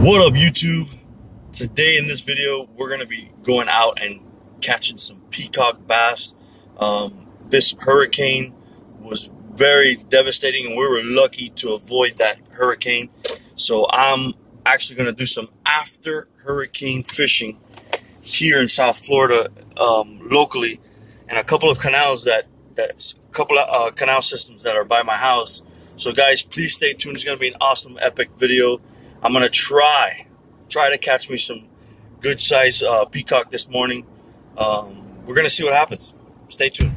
What up, YouTube? Today in this video, we're going to be going out and catching some peacock bass. This hurricane was very devastating, and we were lucky to avoid that hurricane. So I'm actually going to do some after hurricane fishing here in South Florida, locally, and a couple of canals canal systems that are by my house. So guys, please stay tuned. It's going to be an awesome, epic video. I'm going to try to catch me some good size peacock this morning. We're going to see what happens. Stay tuned.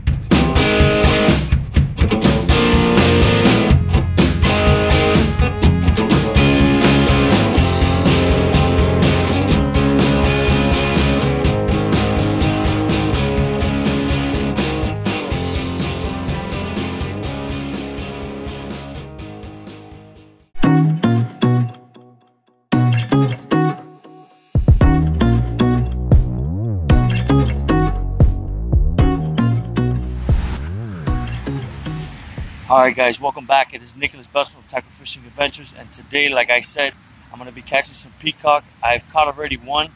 Alright guys, welcome back. It is Nicholas Beltran from Tackle Fishing Adventures, and today, like I said, I'm going to be catching some peacock. I've caught already one,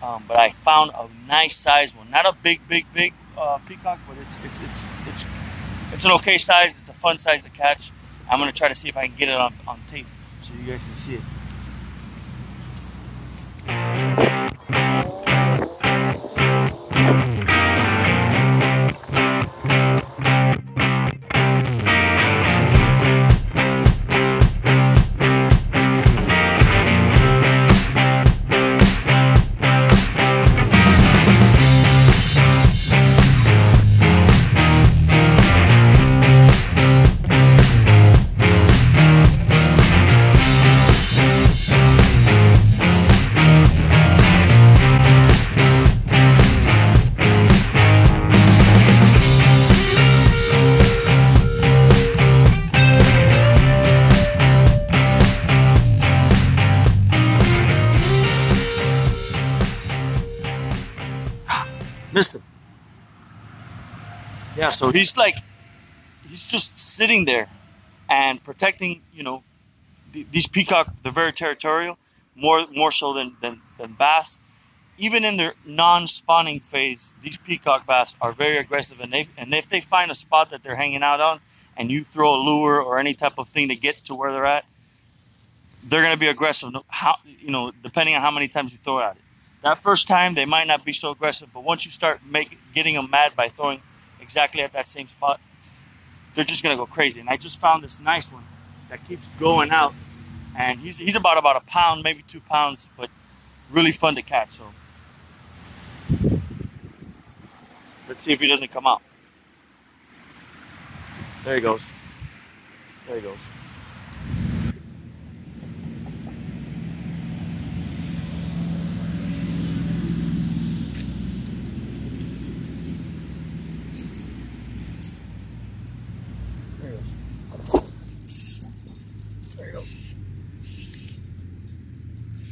but I found a nice size one. Not a big peacock, but it's an okay size. It's a fun size to catch. I'm going to try to see if I can get it on tape so you guys can see it. Missed him. Yeah, so he's just sitting there and protecting, you know, these peacock. They're very territorial, more so than bass. Even in their non-spawning phase, these peacock bass are very aggressive, and if they find a spot that they're hanging out on and you throw a lure or any type of thing to get to where they're at, they're going to be aggressive, depending on how many times you throw at it. That first time, they might not be so aggressive, but once you start getting them mad by throwing exactly at that same spot, they're just going to go crazy. And I just found this nice one that keeps going out, and he's about a pound, maybe 2 pounds, but really fun to catch. So let's see if he doesn't come out. There he goes. There he goes.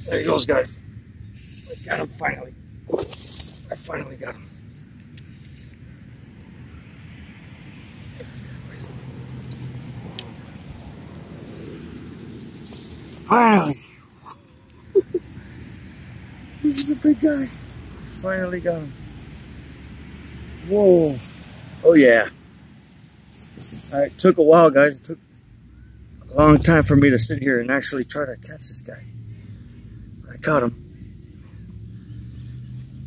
There he goes, guys. I got him finally. I finally got him. Finally. This is a big guy. Finally got him. Whoa. Oh yeah. It took a while, guys. It took a long time for me to sit here and actually try to catch this guy. I caught him.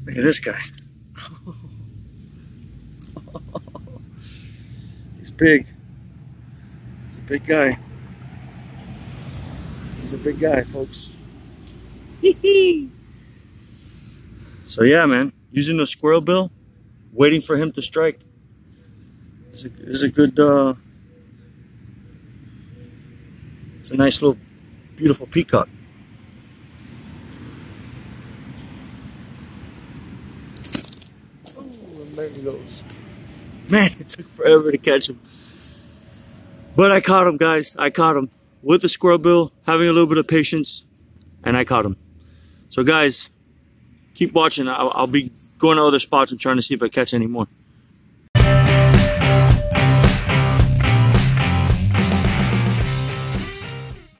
Look at this guy. He's big. He's a big guy. He's a big guy, folks. So yeah, man. Using the squirrel bill, waiting for him to strike. This is a good, it's a nice little, beautiful peacock. There he goes. Man, it took forever to catch him. But I caught him, guys. I caught him with the squirrel bill, having a little bit of patience, and I caught him. So guys, keep watching. I'll be going to other spots and trying to see if I catch any more.